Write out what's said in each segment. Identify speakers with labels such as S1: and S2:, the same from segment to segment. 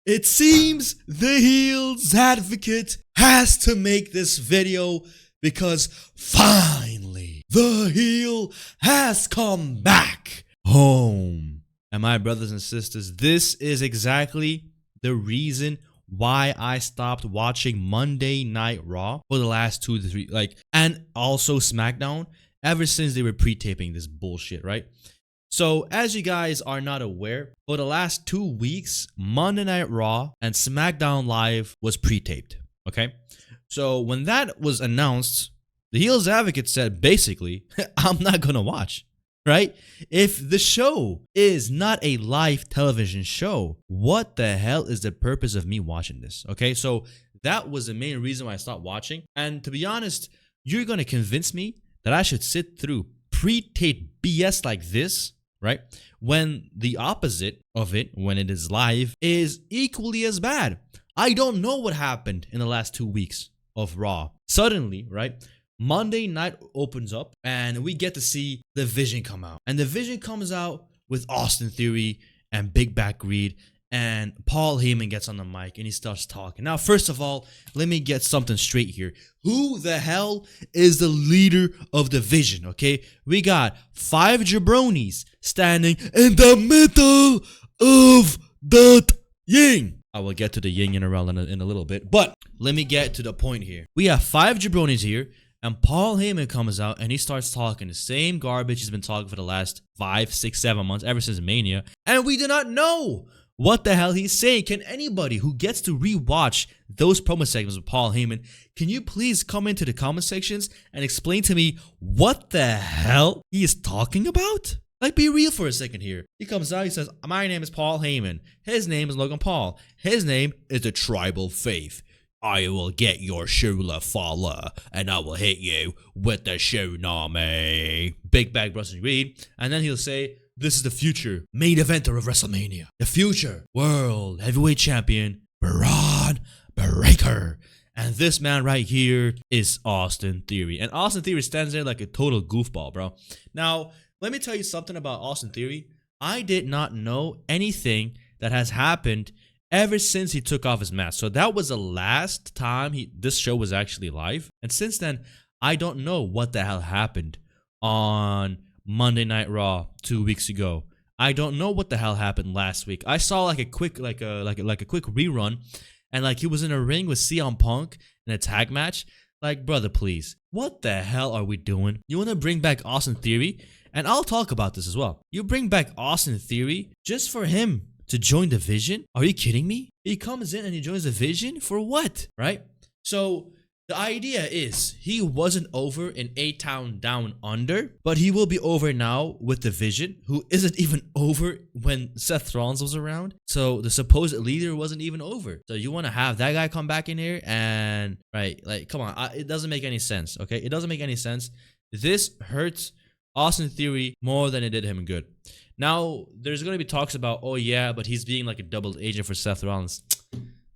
S1: It seems the heel's advocate has to make this video because finally the heel has come back home. And my brothers and sisters, this is exactly the reason why I stopped watching Monday Night Raw for the last 2 to 3, and also SmackDown ever since they were pre-taping this bullshit, right? So, as you guys are not aware, for the last 2 weeks, Monday Night Raw and SmackDown Live was pre-taped, okay? So, when that was announced, the heel's advocate said, basically, I'm not gonna watch, right? If the show is not a live television show, what the hell is the purpose of me watching this, okay? So, that was the main reason why I stopped watching. And to be honest, you're gonna convince me that I should sit through pre-taped BS like this, right? When the opposite of it, when it is live, is equally as bad. I don't know what happened in the last 2 weeks of Raw. Suddenly, right? Monday night opens up and we get to see the Vision come out. And the Vision comes out with Austin Theory and Big Back Reed, and Paul Heyman gets on the mic and he starts talking. Now, first of all, let me get something straight here. Who the hell is the leader of the Vision, okay? We got 5 jabronis standing in the middle of that yin. I will get to the yin and around in a little bit, but let me get to the point here. We have 5 jabronis here, and Paul Heyman comes out and he starts talking the same garbage he's been talking for the last 5, 6, 7 months, ever since Mania, and we do not know what the hell he's saying. Can anybody who gets to rewatch those promo segments with Paul Heyman, can you please come into the comment sections and explain to me what the hell he is talking about? Like, be real for a second here. He comes out, he says, my name is Paul Heyman. His name is Logan Paul. His name is the Tribal Faith. I will get your Shula Fala and I will hit you with the Tsunami. Big Bag Bruce Reed. And then he'll say, this is the future main eventer of WrestleMania. The future world heavyweight champion, Bron Breakker. And this man right here is Austin Theory. And Austin Theory stands there like a total goofball, bro. Now, let me tell you something about Austin Theory. I did not know anything that has happened ever since he took off his mask. So that was the last time this show was actually live. And since then, I don't know what the hell happened on Monday Night Raw 2 weeks ago. I don't know what the hell happened last week. I saw like a quick quick rerun, and like he was in a ring with CM Punk in a tag match. Like, brother, please, what the hell are we doing? You want to bring back Austin Theory? And I'll talk about this as well. You bring back Austin Theory just for him to join the Vision? Are you kidding me? He comes in and he joins the Vision for what? Right? So the idea is he wasn't over in A-Town Down Under, but he will be over now with the Vision, who isn't even over when Seth Rollins was around. So the supposed leader wasn't even over. So you want to have that guy come back in here and, right, like, come on. It doesn't make any sense, okay? It doesn't make any sense. This hurts Austin Theory more than it did him good. Now, there's going to be talks about, oh yeah, but he's being like a double agent for Seth Rollins.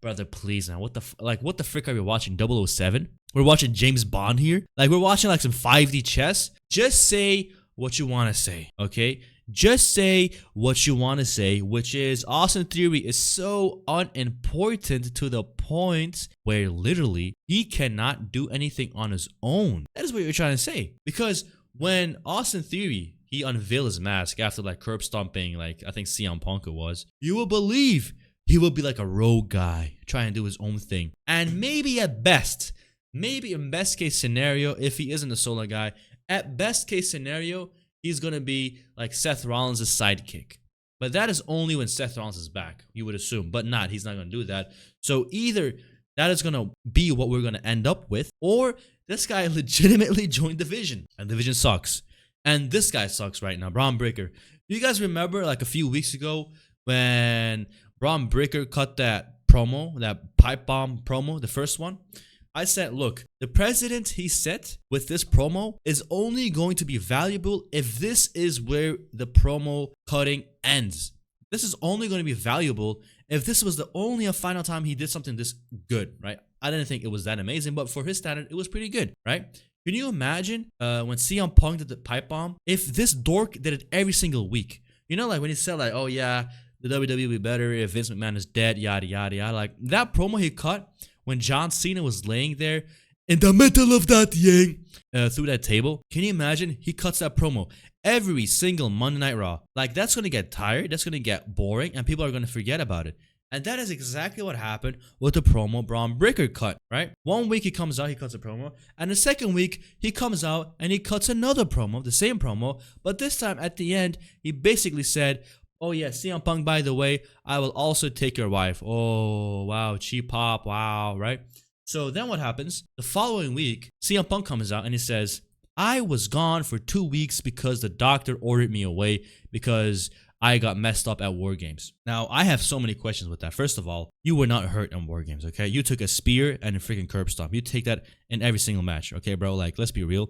S1: Brother, please now. What the frick are we watching? 007? We're watching James Bond here? Like, we're watching like some 5D chess? Just say what you want to say, okay? Just say what you want to say, which is Austin Theory is so unimportant to the point where literally he cannot do anything on his own. That is what you're trying to say. Because when Austin Theory, he unveiled his mask after like curb stomping, like I think CM Punk was, you will believe he will be like a rogue guy trying to do his own thing. And maybe in best case scenario, if he isn't a solo guy, at best case scenario, he's going to be like Seth Rollins' sidekick. But that is only when Seth Rollins is back, you would assume. But not, he's not going to do that. So either that is going to be what we're going to end up with, or this guy legitimately joined the Vision. And the Vision sucks. And this guy sucks right now, Bron Breakker. Do you guys remember like a few weeks ago when Bron Breakker cut that promo, that pipe bomb promo, the first one? I said, look, the precedent he set with this promo is only going to be valuable if this is where the promo cutting ends. This is only going to be valuable if this was the only and final time he did something this good, right? I didn't think it was that amazing, but for his standard, it was pretty good, right? Can you imagine when CM Punk did the pipe bomb? If this dork did it every single week, you know, like when he said like, oh yeah, the WWE would be better if Vince McMahon is dead, yada, yada, yada. Like, that promo he cut when John Cena was laying there in the middle of that yang through that table. Can you imagine? He cuts that promo every single Monday Night Raw. Like, that's going to get tired. That's going to get boring. And people are going to forget about it. And that is exactly what happened with the promo Bron Breakker cut, right? 1 week he comes out, he cuts a promo. And the second week, he comes out and he cuts another promo, the same promo. But this time at the end, he basically said, oh yeah, CM Punk, by the way, I will also take your wife. Oh, wow, cheap pop, wow, right? So then what happens? The following week, CM Punk comes out and he says, I was gone for 2 weeks because the doctor ordered me away because I got messed up at War Games. Now, I have so many questions with that. First of all, you were not hurt in War Games, okay? You took a spear and a freaking curb stomp. You take that in every single match, okay, bro? Like, let's be real.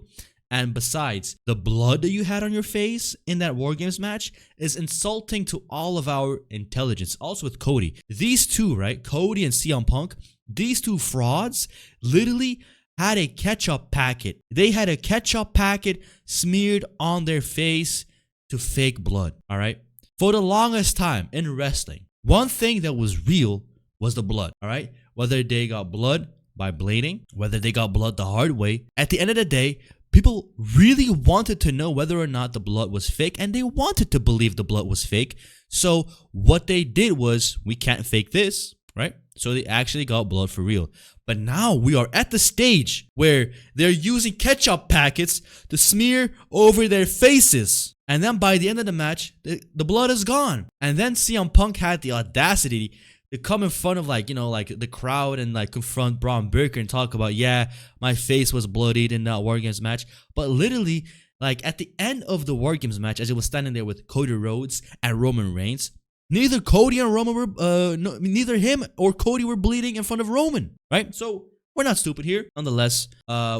S1: And besides, the blood that you had on your face in that War Games match is insulting to all of our intelligence. Also with Cody. These two, right? Cody and CM Punk, these two frauds literally had a ketchup packet. They had a ketchup packet smeared on their face to fake blood, all right? For the longest time in wrestling, one thing that was real was the blood, all right? Whether they got blood by blading, whether they got blood the hard way, at the end of the day, people really wanted to know whether or not the blood was fake, and they wanted to believe the blood was fake. So what they did was, we can't fake this, right? So they actually got blood for real. But now we are at the stage where they're using ketchup packets to smear over their faces. And then by the end of the match, the blood is gone. And then CM Punk had the audacity to come in front of, like, you know, like the crowd and like confront Bron Breakker and talk about, yeah, my face was bloodied in that War Games match. But literally, like at the end of the War Games match, as he was standing there with Cody Rhodes and Roman Reigns, neither Cody and Roman were, neither him or Cody were bleeding in front of Roman, right? So we're not stupid here. Nonetheless,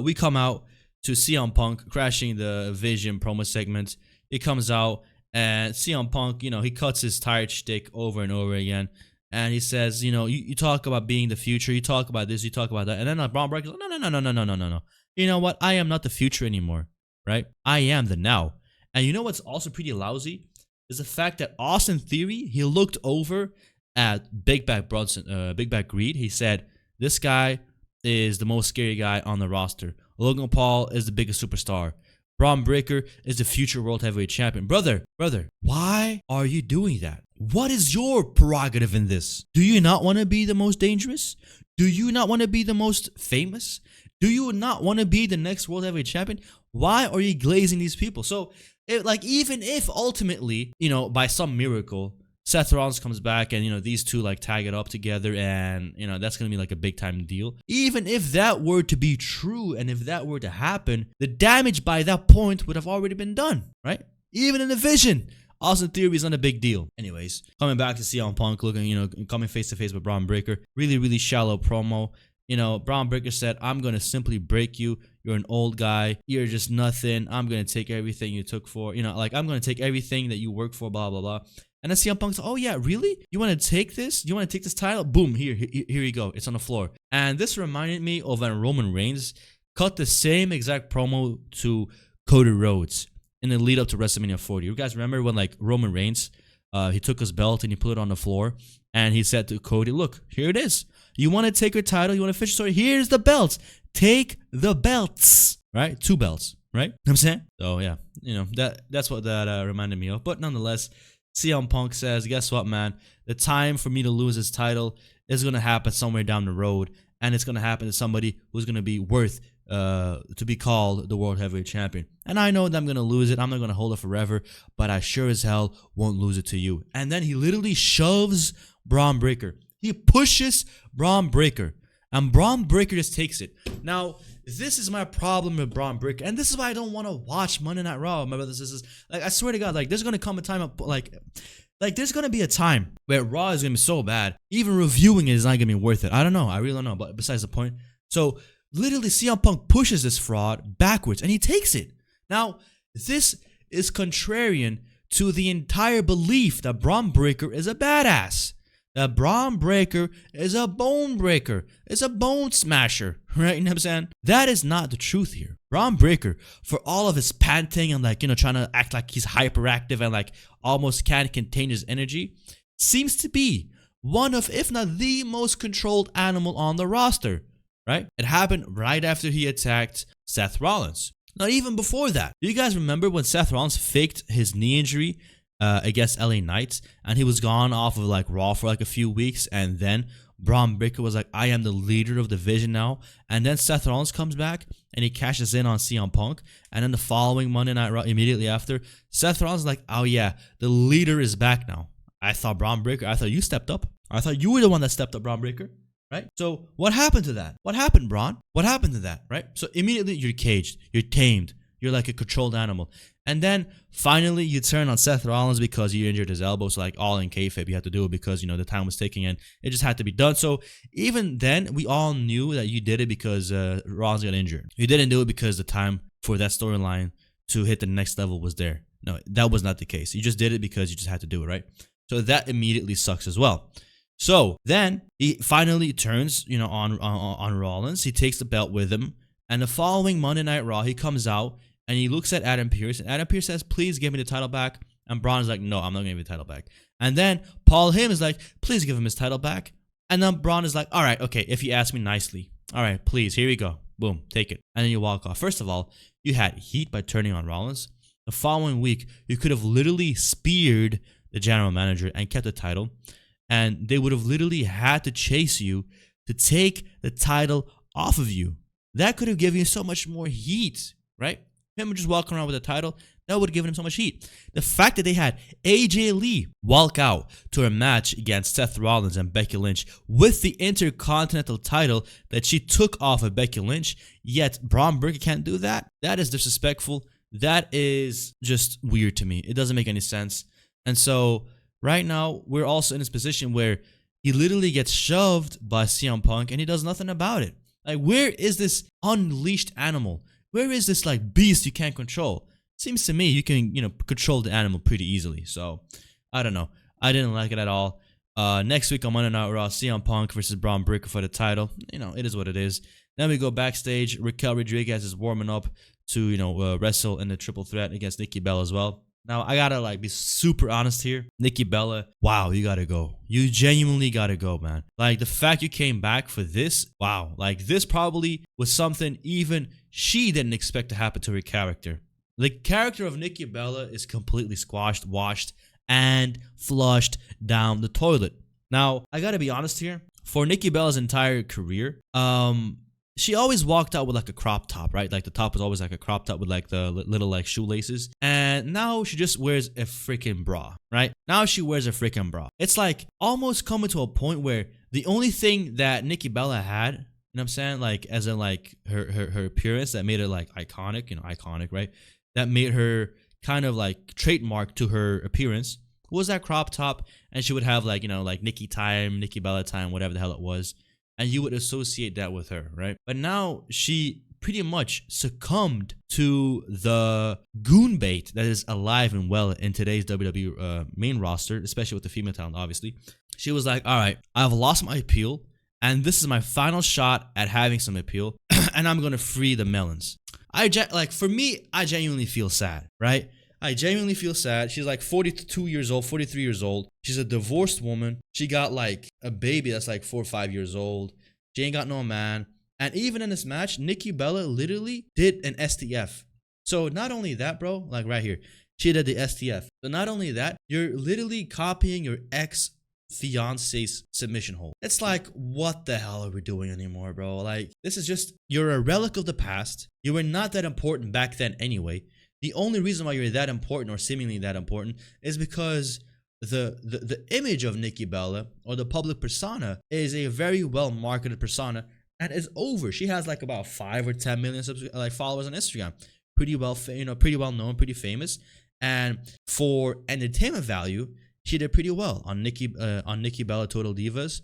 S1: we come out to CM Punk crashing the Vision promo segment. He comes out and CM Punk, you know, he cuts his tired shtick over and over again. And he says, you know, you talk about being the future, you talk about this, you talk about that. And then Bron Breakker's like, no. You know what? I am not the future anymore, right? I am the now. And you know what's also pretty lousy? Is the fact that Austin Theory, he looked over at Big Back Greed. He said, this guy is the most scary guy on the roster. Logan Paul is the biggest superstar. Bron Breakker is the future World Heavyweight Champion. Brother, why are you doing that? What is your prerogative in this? Do you not want to be the most dangerous? Do you not want to be the most famous? Do you not want to be the next World Heavyweight Champion? Why are you glazing these people? So, even if ultimately, you know, by some miracle, Seth Rollins comes back and, you know, these two like tag it up together and, you know, that's going to be like a big time deal. Even if that were to be true and if that were to happen, the damage by that point would have already been done, right? Even in the Vision, Austin Theory is not a big deal. Anyways, coming back to CM Punk looking, you know, coming face to face with Bron Breakker. Really shallow promo. You know, Bron Breakker said, I'm going to simply break you. You're an old guy. You're just nothing. I'm going to take everything you took for, you know, like I'm going to take everything that you work for, blah, blah, blah. And then CM Punk's, oh yeah, really? You want to take this? You want to take this title? Boom, here you go. It's on the floor. And this reminded me of when Roman Reigns cut the same exact promo to Cody Rhodes in the lead up to WrestleMania 40. You guys remember when like Roman Reigns, he took his belt and he put it on the floor and he said to Cody, look, here it is. You want to take your title? You want to finish the story? Here's the belts. Take the belts, right? 2 belts, right? You know what I'm saying? So yeah, you know, that's what that reminded me of. But nonetheless, CM Punk says, guess what, man? The time for me to lose this title is going to happen somewhere down the road. And it's going to happen to somebody who's going to be worth to be called the World Heavyweight Champion. And I know that I'm going to lose it. I'm not going to hold it forever. But I sure as hell won't lose it to you. And then he literally shoves Bron Breakker. He pushes Bron Breakker. And Bron Breakker just takes it. Now, this is my problem with Bron Breakker. And this is why I don't want to watch Monday Night Raw. My brothers and sisters. Like, I swear to God, like, there's going to come a time, like there's going to be a time where Raw is going to be so bad. Even reviewing it is not going to be worth it. I don't know. I really don't know. But besides the point. So, literally, CM Punk pushes this fraud backwards. And he takes it. Now, this is contrarian to the entire belief that Bron Breakker is a badass. That Bron Breakker is a bone breaker, is a bone smasher, right? You know what I'm saying? That is not the truth here. Bron Breakker, for all of his panting and like, you know, trying to act like he's hyperactive and like almost can't contain his energy, seems to be one of, if not the most controlled animal on the roster, right? It happened right after he attacked Seth Rollins. Not even before that. Do you guys remember when Seth Rollins faked his knee injury against LA Knight, and he was gone off of like Raw for like a few weeks, and then Braun Breaker was like, I am the leader of the division now, and then Seth Rollins comes back and he cashes in on CM Punk, and then the following Monday Night Raw immediately after, Seth Rollins is like, oh yeah, the leader is back now. I thought Braun Breaker, I thought you stepped up. I thought you were the one that stepped up, Braun Breaker. Right? So what happened to that? What happened, Braun? What happened to that? Right? So immediately you're caged. You're tamed. You're like a controlled animal. And then finally you turn on Seth Rollins because you injured his elbow. So like all in kayfabe, you had to do it because, you know, the time was ticking and it just had to be done. So even then, we all knew that you did it because Rollins got injured. You didn't do it because the time for that storyline to hit the next level was there. No, that was not the case. You just did it because you just had to do it, right? So that immediately sucks as well. So then he finally turns, you know, on Rollins. He takes the belt with him, and the following Monday Night Raw, he comes out and he looks at Adam Pearce, and Adam Pearce says, "Please give me the title back." And Braun is like, "No, I'm not gonna give you the title back." And then Paul Heyman is like, "Please give him his title back." And then Braun is like, "All right, okay, if you ask me nicely, all right, please, here we go, boom, take it." And then you walk off. First of all, you had heat by turning on Rollins. The following week, you could have literally speared the general manager and kept the title. And they would have literally had to chase you to take the title off of you. That could have given you so much more heat, right? Him just walking around with the title, that would have given him so much heat. The fact that they had AJ Lee walk out to a match against Seth Rollins and Becky Lynch with the Intercontinental title that she took off of Becky Lynch, yet Braun Breaker can't do that, that is disrespectful. That is just weird to me. It doesn't make any sense. And so right now, we're also in this position where he literally gets shoved by CM Punk and he does nothing about it. Like, where is this unleashed animal? Where is this, like, beast you can't control? Seems to me you can, you know, control the animal pretty easily. So, I don't know. I didn't like it at all. Next week on Monday Night Raw, CM Punk versus Braun Breaker for the title. You know, it is what it is. Then we go backstage. Raquel Rodriguez is warming up to, you know, wrestle in the triple threat against Nikki Bella as well. Now, I gotta like be super honest here. Nikki Bella, wow, you gotta go. You genuinely gotta go, man. Like, the fact you came back for this, wow. Like, this probably was something even she didn't expect to happen to her character. The character of Nikki Bella is completely squashed, washed, and flushed down the toilet. Now, I gotta be honest here. For Nikki Bella's entire career, she always walked out with like a crop top, right? Like the top was always like a crop top with like the little like shoelaces. And now she just wears a freaking bra, right? Now she wears a freaking bra. It's like almost coming to a point where the only thing that Nikki Bella had, you know what I'm saying? Like, as in like her appearance that made her like iconic, you know, iconic, right? That made her kind of like trademark to her appearance was that crop top. And she would have like, you know, like Nikki time, Nikki Bella time, whatever the hell it was. And you would associate that with her, right? But now she pretty much succumbed to the goon bait that is alive and well in today's WWE main roster, especially with the female talent, obviously. She was like, all right, I've lost my appeal, and this is my final shot at having some appeal, and I'm going to free the melons. For me, I genuinely feel sad, right? I genuinely feel sad. She's like 42 years old, 43 years old. She's a divorced woman. She got like a baby that's like 4 or 5 years old. She ain't got no man. And even in this match, Nikki Bella literally did an STF. So not only that, bro, like right here, she did the STF. But not only that, you're literally copying your ex-fiance's submission hold. It's like, what the hell are we doing anymore, bro? Like, this is just, you're a relic of the past. You were not that important back then anyway. The only reason why you're that important or seemingly that important is because the image of Nikki Bella or the public persona is a very well marketed persona and is over. She has like about 5 or 10 million followers on Instagram. Pretty well, pretty well known, pretty famous. And for entertainment value, she did pretty well on Nikki Bella Total Divas.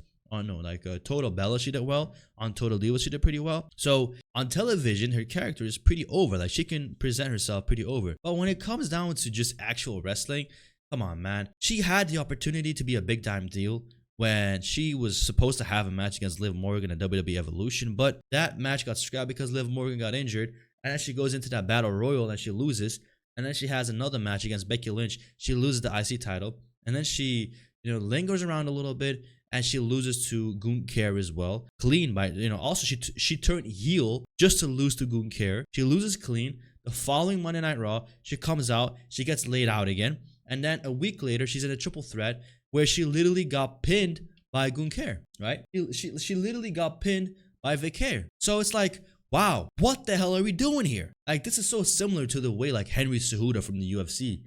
S1: Total Bella, she did well. On Total Divas, she did pretty well. So on television, her character is pretty over. Like, she can present herself pretty over. But when it comes down to just actual wrestling, come on, man. She had the opportunity to be a big time deal when she was supposed to have a match against Liv Morgan at WWE Evolution. But that match got scrapped because Liv Morgan got injured. And then she goes into that battle royal and she loses. And then she has another match against Becky Lynch. She loses the IC title. And then she lingers around a little bit, and she loses to Gunther as well, clean by, also she turned heel just to lose to Gunther. She loses clean. The following Monday Night Raw, she comes out, she gets laid out again, and then a week later, she's in a triple threat where she literally got pinned by Gunther, right? She literally got pinned by Vaquer. So it's like, wow, what the hell are we doing here? Like, this is so similar to the way like Henry Cejudo from the UFC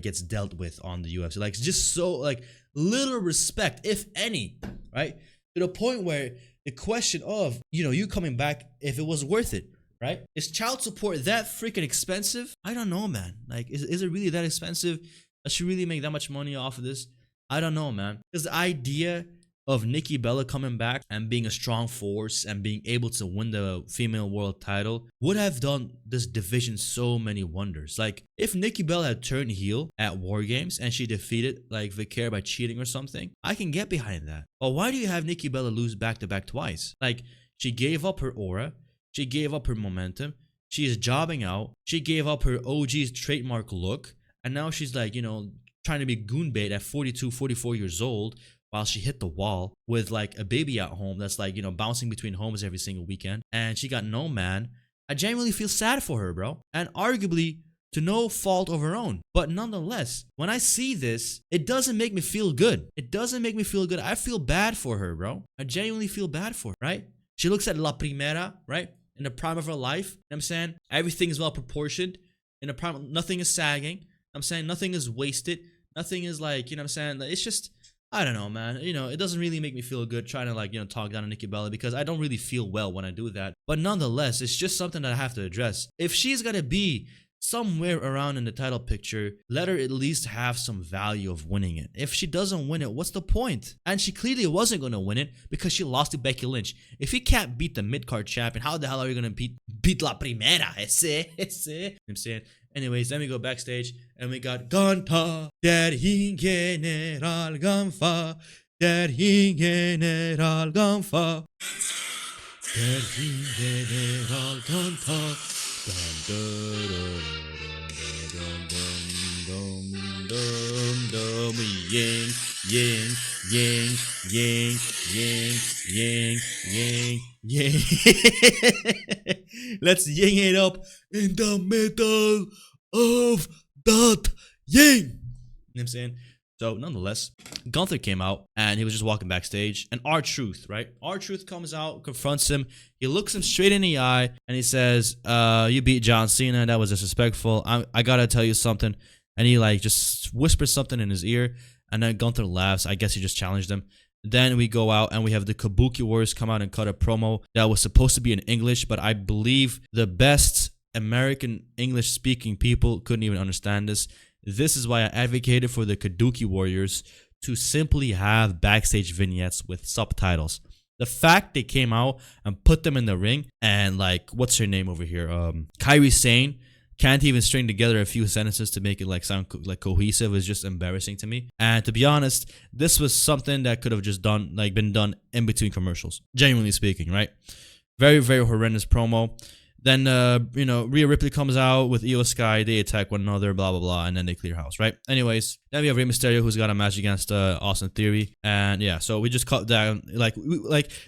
S1: gets dealt with on the UFC. Like, just so like little respect, if any, right? To the point where the question of, you coming back, if it was worth it, right? Is child support that freaking expensive? I don't know, man. Like, is it really that expensive? Does she really make that much money off of this? I don't know, man. Because the idea of Nikki Bella coming back and being a strong force and being able to win the female world title would have done this division so many wonders. Like, if Nikki Bella had turned heel at War Games and she defeated like Vaquer by cheating or something, I can get behind that. But why do you have Nikki Bella lose back-to-back twice? Like, she gave up her aura. She gave up her momentum. She is jobbing out. She gave up her OG's trademark look. And now she's like, trying to be goon bait at 42, 44 years old while she hit the wall with like a baby at home that's like, bouncing between homes every single weekend. And she got no man. I genuinely feel sad for her, bro. And arguably to no fault of her own. But nonetheless, when I see this, it doesn't make me feel good. It doesn't make me feel good. I feel bad for her, bro. I genuinely feel bad for her, right? She looks at La Primera, right? In the prime of her life. You know what I'm saying? Everything is well proportioned. In the prime, nothing is sagging. You know what I'm saying? Nothing is wasted. Nothing is like, what I'm saying? It's just, I don't know, man. It doesn't really make me feel good trying to like, talk down to Nikki Bella because I don't really feel well when I do that. But nonetheless, it's just something that I have to address. If she's gonna be somewhere around in the title picture, let her at least have some value of winning it. If she doesn't win it, what's the point? And she clearly wasn't going to win it because she lost to Becky Lynch. If you can't beat the mid-card champion, how the hell are you going to beat La Primera? You know what I'm saying? Anyways, then we go backstage and we got Gunther, der General Gunther, der General Gunther, der General Gunther. Dum, dum, dum, dum, dum, dum, dum, ying, ying, ying, ying, ying, ying, ying, ying. Let's ying it up in the middle of that ying. You know what I'm saying? So nonetheless, Gunther came out and he was just walking backstage, and R-Truth, right? R-Truth comes out, confronts him. He looks him straight in the eye and he says, you beat John Cena. That was disrespectful. I gotta tell you something. And he like just whispers something in his ear, and then Gunther laughs. I guess he just challenged him. Then we go out and we have the Kabuki Warriors come out and cut a promo that was supposed to be in English, but I believe the best American English speaking people couldn't even understand this. This is why I advocated for the Kabuki Warriors to simply have backstage vignettes with subtitles. The fact they came out and put them in the ring and like, what's her name over here? Kairi Sane can't even string together a few sentences to make it like sound like cohesive is just embarrassing to me. And to be honest, this was something that could have just been done in between commercials. Genuinely speaking, right? Very, very horrendous promo. Then, Rhea Ripley comes out with Io Sky. They attack one another, blah, blah, blah, and then they clear house, right? Anyways, then we have Rey Mysterio, who's got a match against Austin Theory. And yeah, so we just cut down, like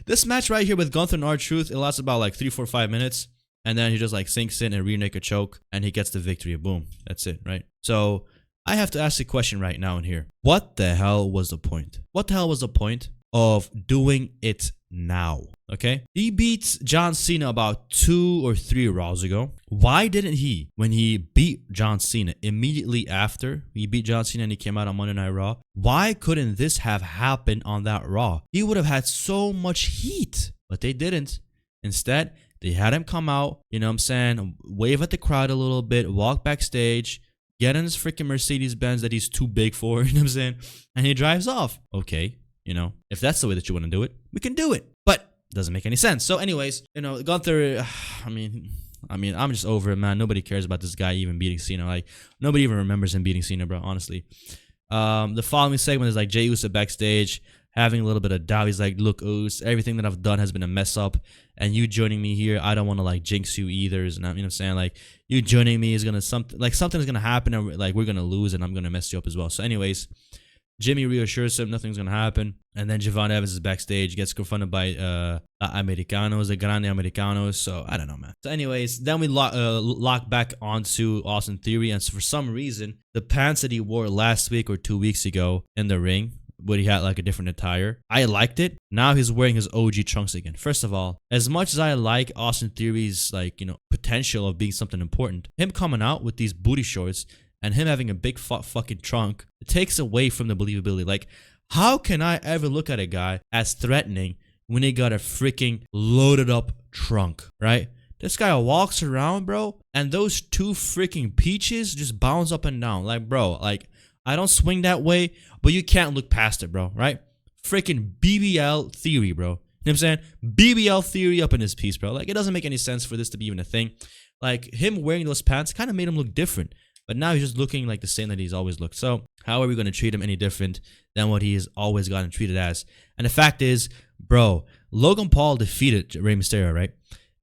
S1: this match right here with Gunther and R-Truth, it lasts about like 3, 4, 5 minutes. And then he just like sinks in and rear naked choke, and he gets the victory. Boom. That's it, right? So I have to ask the question right now in here. What the hell was the point? What the hell was the point of doing it now? Okay, he beats John Cena about 2 or 3 Raws ago. Why didn't he, when he beat John Cena immediately after he beat John Cena and he came out on Monday Night Raw, why couldn't this have happened on that Raw? He would have had so much heat, but they didn't. Instead, they had him come out, you know what I'm saying, wave at the crowd a little bit, walk backstage, get in his freaking Mercedes-Benz that he's too big for, you know what I'm saying, and he drives off. Okay, if that's the way that you want to do it, we can do it. But doesn't make any sense. So anyways, Gunther, I mean, I'm just over it, man. Nobody cares about this guy even beating Cena. Like, nobody even remembers him beating Cena, bro, honestly. The following segment is like Jey Uso backstage having a little bit of doubt. He's like, look, Us, everything that I've done has been a mess up, and you joining me here, I don't want to like jinx you either. And you know what I'm saying? Like, you joining me is gonna something is gonna happen, and like we're gonna lose, and I'm gonna mess you up as well. So anyways, Jimmy reassures him nothing's gonna happen. And then Javon Evans is backstage, gets confronted by Americanos, the Grande Americanos. So I don't know, man. So anyways, then we lock back onto Austin Theory, and for some reason, the pants that he wore last week or 2 weeks ago in the ring, but he had like a different attire, I liked it. Now he's wearing his OG trunks again. First of all, as much as I like Austin Theory's potential of being something important, him coming out with these booty shorts and him having a big fucking trunk, it takes away from the believability. Like, how can I ever look at a guy as threatening when he got a freaking loaded up trunk, right? This guy walks around, bro, and those two freaking peaches just bounce up and down. Like, bro, like, I don't swing that way, but you can't look past it, bro, right? Freaking BBL Theory, bro. You know what I'm saying? BBL Theory up in this piece, bro. Like, it doesn't make any sense for this to be even a thing. Like, him wearing those pants kind of made him look different. But now he's just looking like the same that he's always looked. So how are we going to treat him any different than what he has always gotten treated as? And the fact is, bro, Logan Paul defeated Rey Mysterio, right?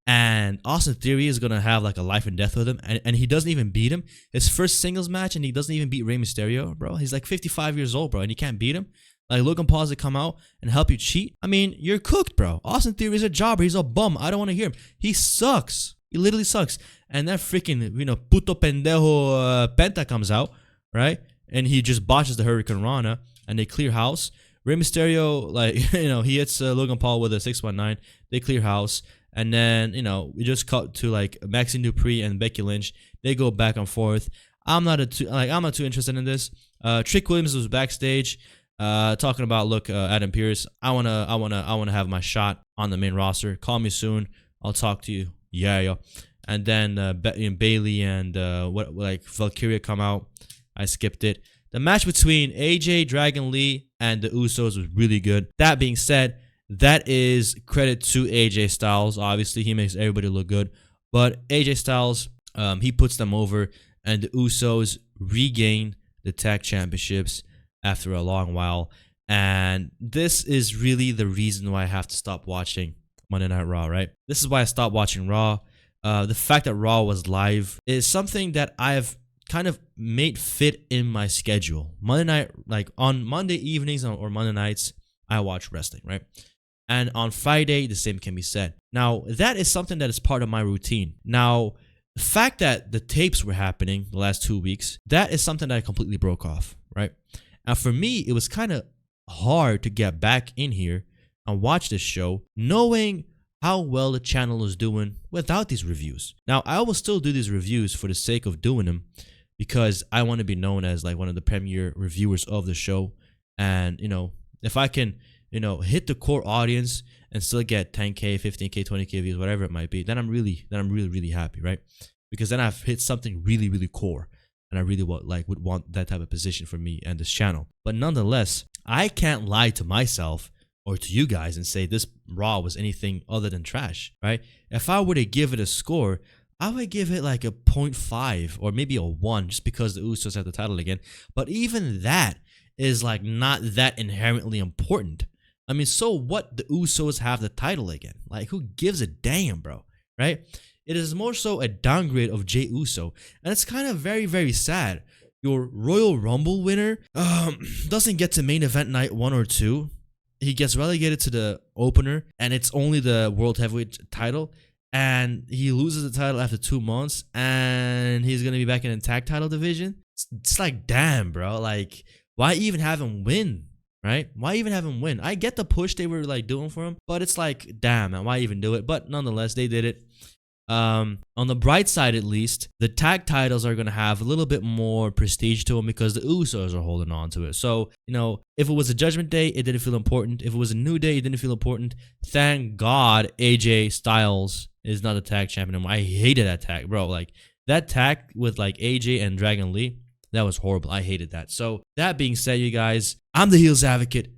S1: And Austin Theory is going to have like a life and death with him. And he doesn't even beat him. His first singles match, and he doesn't even beat Rey Mysterio, bro. He's like 55 years old, bro, and you can't beat him. Like, Logan Paul has to come out and help you cheat. I mean, you're cooked, bro. Austin Theory is a jobber. He's a bum. I don't want to hear him. He sucks. He literally sucks. And that freaking, puto pendejo Penta comes out, right? And he just botches the Hurricane Rana, and they clear house. Rey Mysterio, like, he hits Logan Paul with a 619. They clear house. And then, we just cut to, like, Maxine Dupree and Becky Lynch. They go back and forth. I'm not too interested in this. Trick Williams was backstage, talking about, look, Adam Pearce, I wanna have my shot on the main roster. Call me soon. I'll talk to you. Yeah. And then Bailey and Valkyria come out. I skipped it. The match between AJ, Dragon Lee, and the Usos was really good. That being said, that is credit to AJ Styles. Obviously, he makes everybody look good. But AJ Styles, he puts them over, and the Usos regain the tag championships after a long while. And this is really the reason why I have to stop watching Monday Night Raw, right? This is why I stopped watching Raw. The fact that Raw was live is something that I've kind of made fit in my schedule. Monday night, like on Monday evenings or Monday nights, I watch wrestling, right? And on Friday, the same can be said. Now, that is something that is part of my routine. Now, the fact that the tapes were happening the last 2 weeks, that is something that I completely broke off, right? And for me, it was kind of hard to get back in here and watch this show knowing how well the channel is doing without these reviews. Now, I will still do these reviews for the sake of doing them because I want to be known as like one of the premier reviewers of the show. And, if I can, hit the core audience and still get 10K, 15K, 20K views, whatever it might be, then I'm really, really happy, right? Because then I've hit something really, really core. And I really would want that type of position for me and this channel. But nonetheless, I can't lie to myself or to you guys and say this Raw was anything other than trash, right? If I were to give it a score, I would give it like a 0.5 or maybe a 1 just because the Usos have the title again. But even that is like not that inherently important. I mean, so what? The Usos have the title again. Like, who gives a damn, bro, right? It is more so a downgrade of Jey Uso. And it's kind of very, very sad. Your Royal Rumble winner doesn't get to main event night 1 or 2. He gets relegated to the opener, and it's only the World Heavyweight title. And he loses the title after 2 months, and he's going to be back in the tag title division. It's like, damn, bro. Like, why even have him win, right? Why even have him win? I get the push they were, like, doing for him, but it's like, damn, man, why even do it? But nonetheless, they did it. On the bright side, at least, the tag titles are going to have a little bit more prestige to them because the Usos are holding on to it. So, if it was a Judgment Day, it didn't feel important. If it was a New Day, it didn't feel important. Thank God AJ Styles is not a tag champion anymore. I hated that tag, bro. Like, that tag with, like, AJ and Dragon Lee, that was horrible. I hated that. So, that being said, you guys, I'm the Heels Advocate.